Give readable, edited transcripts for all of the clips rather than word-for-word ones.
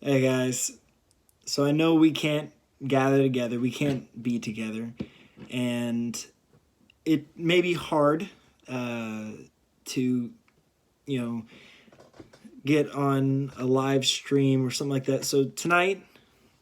Hey guys, so I know we can't gather together, we can't be together, and it may be hard to, you know, get on a live stream or something like that. So tonight,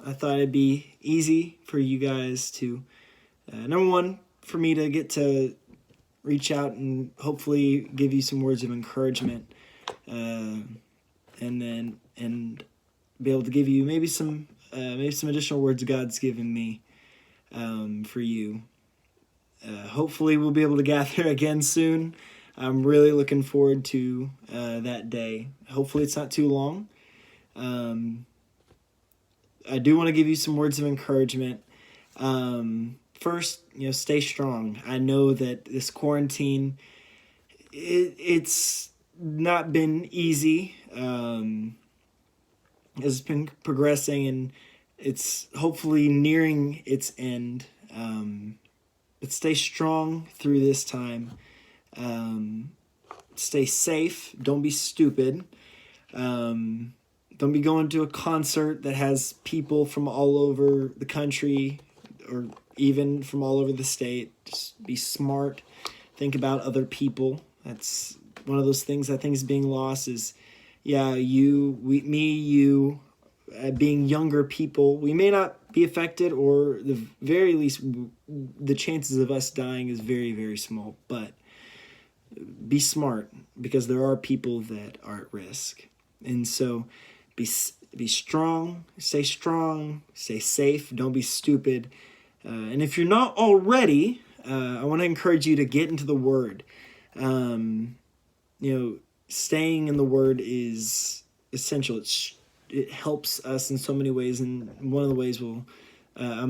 I thought it'd be easy for you guys to, number one, for me to get to reach out and hopefully give you some words of encouragement, and be able to give you maybe some additional words God's given me for you. Hopefully, we'll be able to gather again soon. I'm really looking forward to that day. Hopefully, it's not too long. I do want to give you some words of encouragement. First, stay strong. I know that this quarantine, it's not been easy. It's been progressing, and it's hopefully nearing its end. But stay strong through this time. Stay safe. Don't be stupid. Don't be going to a concert that has people from all over the country or even from all over the state. Just be smart. Think about other people. That's one of those things I think is being lost is, you, being younger people. We may not be affected, or the very least, the chances of us dying is very, very small. But be smart, because there are people that are at risk. And so be strong, stay safe, don't be stupid. And if you're not already, I want to encourage you to get into the Word. Staying in the Word is essential. It helps us in so many ways, and one of the ways I'm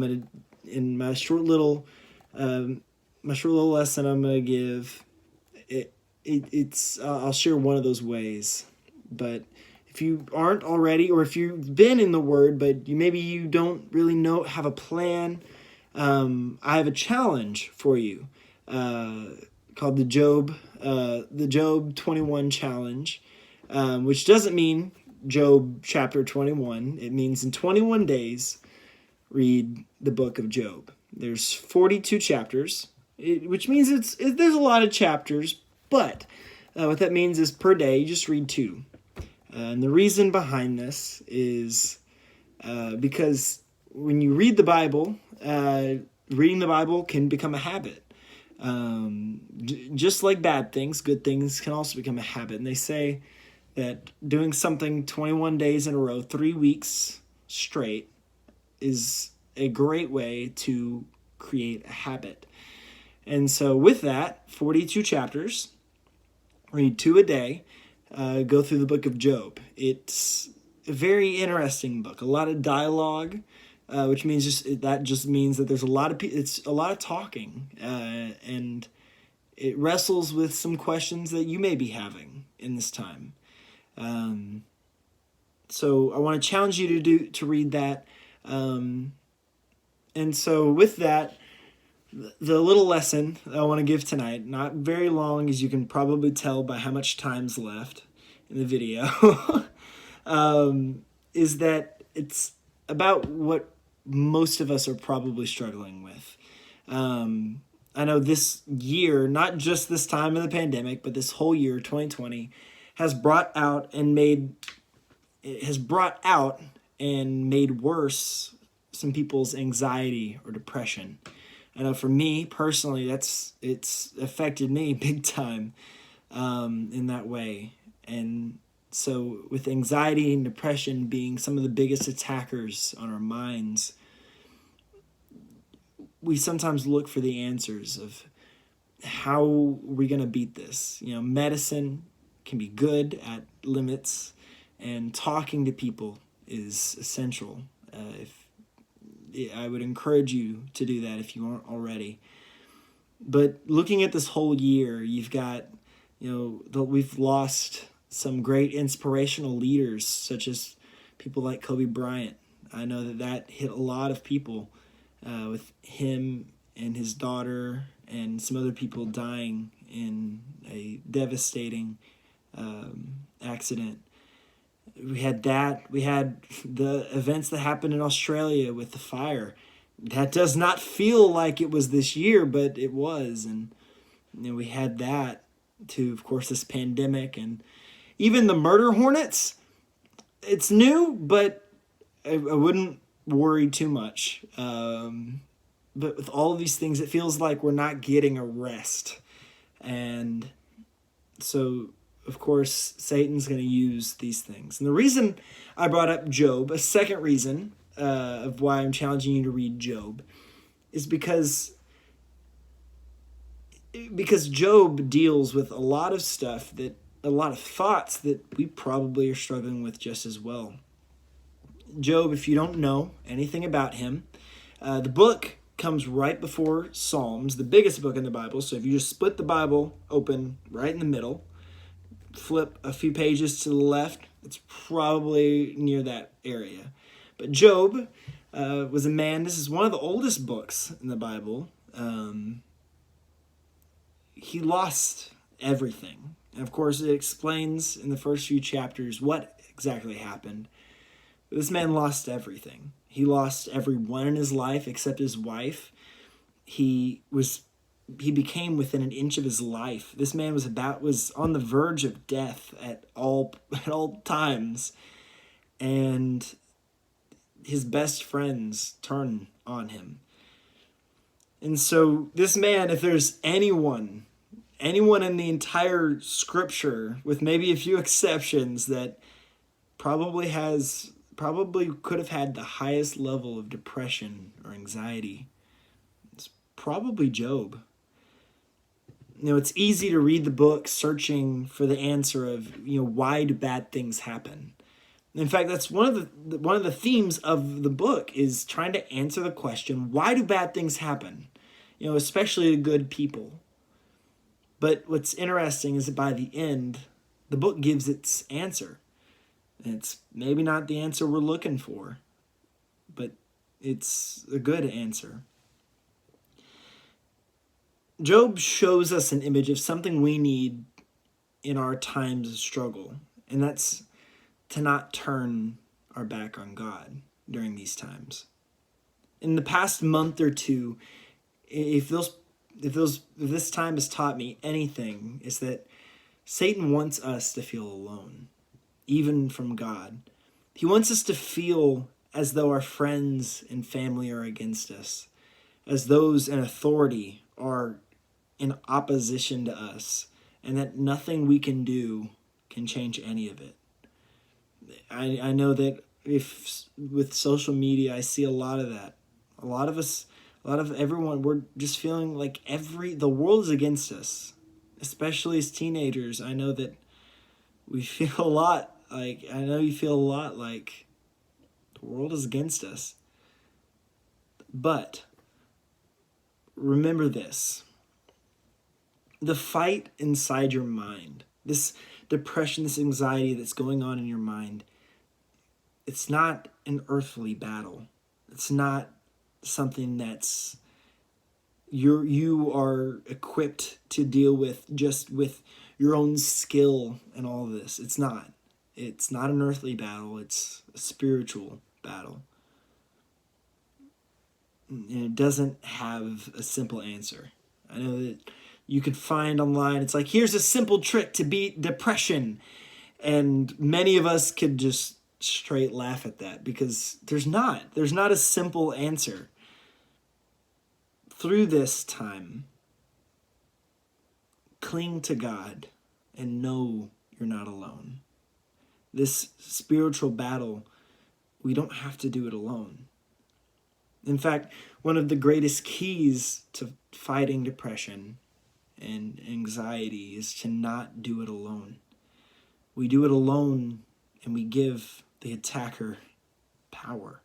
gonna, in my short little lesson I'm gonna give. I'll share one of those ways. But if you aren't already, or if you've been in the Word but maybe you don't really have a plan, I have a challenge for you called the Job 21 challenge, which doesn't mean Job chapter 21. It means in 21 days read the book of Job. There's 42 chapters, which means there's a lot of chapters, but what that means is per day you just read 2. And the reason behind this is because when you read the Bible, reading the Bible can become a habit. Just like bad things, good things can also become a habit. And they say that doing something 21 days in a row, 3 weeks straight, is a great way to create a habit. And so with that, 42 chapters, read 2 a day, go through the book of Job. It's a very interesting book, a lot of dialogue, which means that means that there's it's a lot of talking, and it wrestles with some questions that you may be having in this time. So I want to challenge you to read that. And so with that, the little lesson I want to give tonight, not very long, as you can probably tell by how much time's left in the video, is that it's about what most of us are probably struggling with. I know this year, not just this time of the pandemic, but this whole year, 2020, has brought out and made worse some people's anxiety or depression. I know for me personally, it's affected me big time in that way. And so with anxiety and depression being some of the biggest attackers on our minds, we sometimes look for the answers of how we're going to beat this. Medicine can be good at limits, and talking to people is essential. I would encourage you to do that if you aren't already. But looking at this whole year, you've got, we've lost some great inspirational leaders, such as people like Kobe Bryant. I know that hit a lot of people, with him and his daughter and some other people dying in a devastating accident. We had that. We had the events that happened in Australia with the fire. That does not feel like it was this year, but it was. And we had that to, of course, this pandemic. And even the murder hornets, it's new, but I wouldn't worry too much. But with all of these things, it feels like we're not getting a rest. And so, of course, Satan's going to use these things. And the reason I brought up Job, a second reason of why I'm challenging you to read Job, is because Job deals with a lot of stuff, a lot of thoughts that we probably are struggling with just as well. Job, if you don't know anything about him, the book comes right before Psalms, the biggest book in the Bible. So if you just split the Bible open right in the middle, flip a few pages to the left, it's probably near that area. But Job was a man, this is one of the oldest books in the Bible. He lost everything. And of course, it explains in the first few chapters what exactly happened. But this man lost everything. He lost everyone in his life except his wife. He became within an inch of his life. This man was on the verge of death at all times. And his best friends turn on him. And so this man, if there's anyone in the entire scripture, with maybe a few exceptions, that probably could have had the highest level of depression or anxiety, it's probably Job. It's easy to read the book searching for the answer of, why do bad things happen? In fact, that's one of the themes of the book, is trying to answer the question, why do bad things happen? Especially to good people. But what's interesting is that by the end, the book gives its answer. And it's maybe not the answer we're looking for, but it's a good answer. Job shows us an image of something we need in our times of struggle, and that's to not turn our back on God during these times. In the past month or two, if this time has taught me anything, is that Satan wants us to feel alone, even from God. He wants us to feel as though our friends and family are against us, as those in authority are in opposition to us, and that nothing we can do can change any of it. I know that if with social media, I see a lot of that. A lot of everyone, we're just feeling like the world is against us, especially as teenagers. I know that we feel a lot like, you feel a lot like the world is against us. But remember this. The fight inside your mind, this depression, this anxiety that's going on in your mind, it's not an earthly battle. It's not something that's you are equipped to deal with just with your own skill and all of this. It's not. It's not an earthly battle. It's a spiritual battle. And it doesn't have a simple answer. I know that you could find online, it's like, here's a simple trick to beat depression. And many of us could just straight laugh at that, because there's not a simple answer. Through this time, cling to God and know you're not alone. This spiritual battle, we don't have to do it alone. In fact, one of the greatest keys to fighting depression and anxiety is to not do it alone. We do it alone and we give the attacker power.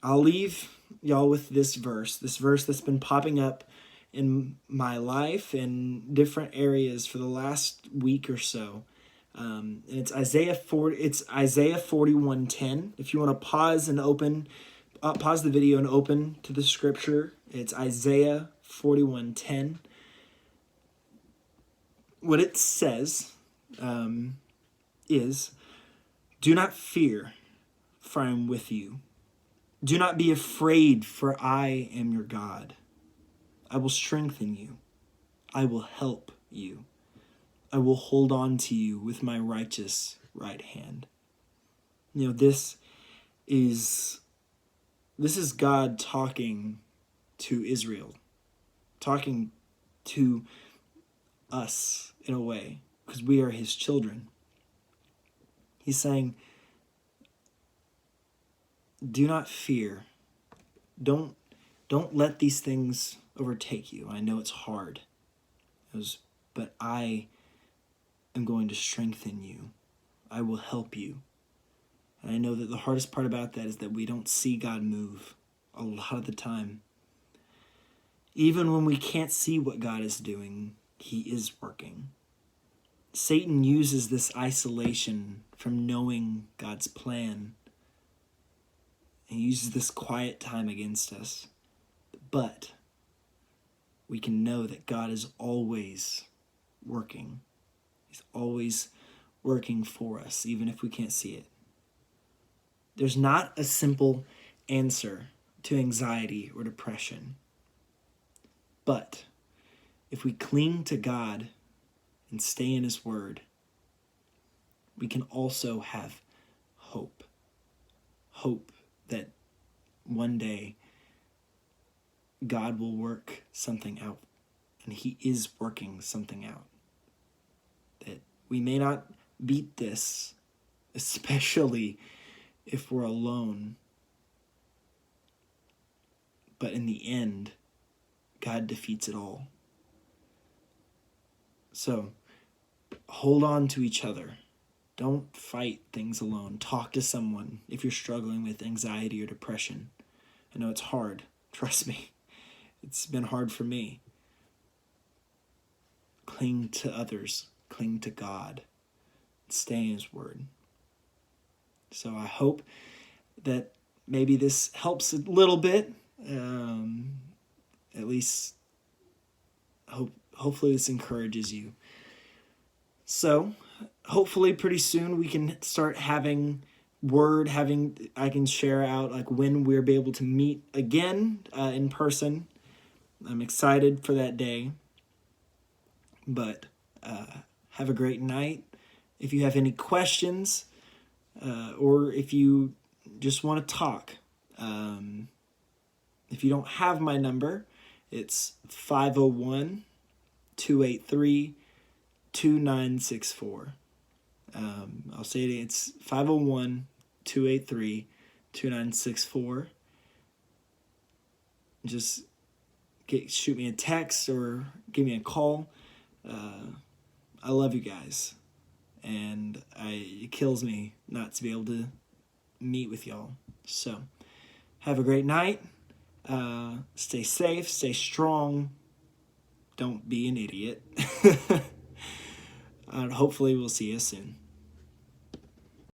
I'll leave y'all with this verse that's been popping up in my life in different areas for the last week or so. And it's Isaiah 41:10. If you want to pause the video and open to the scripture, it's Isaiah 41:10. What it says is, do not fear, for I am with you. Do not be afraid, for I am your God. I will strengthen you. I will help you. I will hold on to you with my righteous right hand. This is God talking to Israel, talking to us in a way, because we are his children. He's saying, do not fear. Don't let these things overtake you. I know it's hard, but I am going to strengthen you. I will help you. And I know that the hardest part about that is that we don't see God move a lot of the time. Even when we can't see what God is doing, he is working. Satan uses this isolation from knowing God's plan. He uses this quiet time against us. But we can know that God is always working. He's always working for us, even if we can't see it. There's not a simple answer to anxiety or depression. But if we cling to God and stay in his word, we can also have hope. Hope that one day God will work something out, and he is working something out. That we may not beat this, especially if we're alone, but in the end, God defeats it all. So, hold on to each other. Don't fight things alone. Talk to someone if you're struggling with anxiety or depression. I know it's hard. Trust me. It's been hard for me. Cling to others. Cling to God. Stay in his word. So I hope that maybe this helps a little bit. At least hopefully this encourages you. So hopefully pretty soon we can start having I can share out like when we'll be able to meet again in person. I'm excited for that day. But have a great night. If you have any questions, or if you just want to talk, if you don't have my number, it's 501-283-2964. I'll say it again. It's 501-283-2964. Just shoot me a text or give me a call. I love you guys. And it kills me not to be able to meet with y'all. So, have a great night. Stay safe, stay strong. Don't be an idiot. And hopefully we'll see you soon.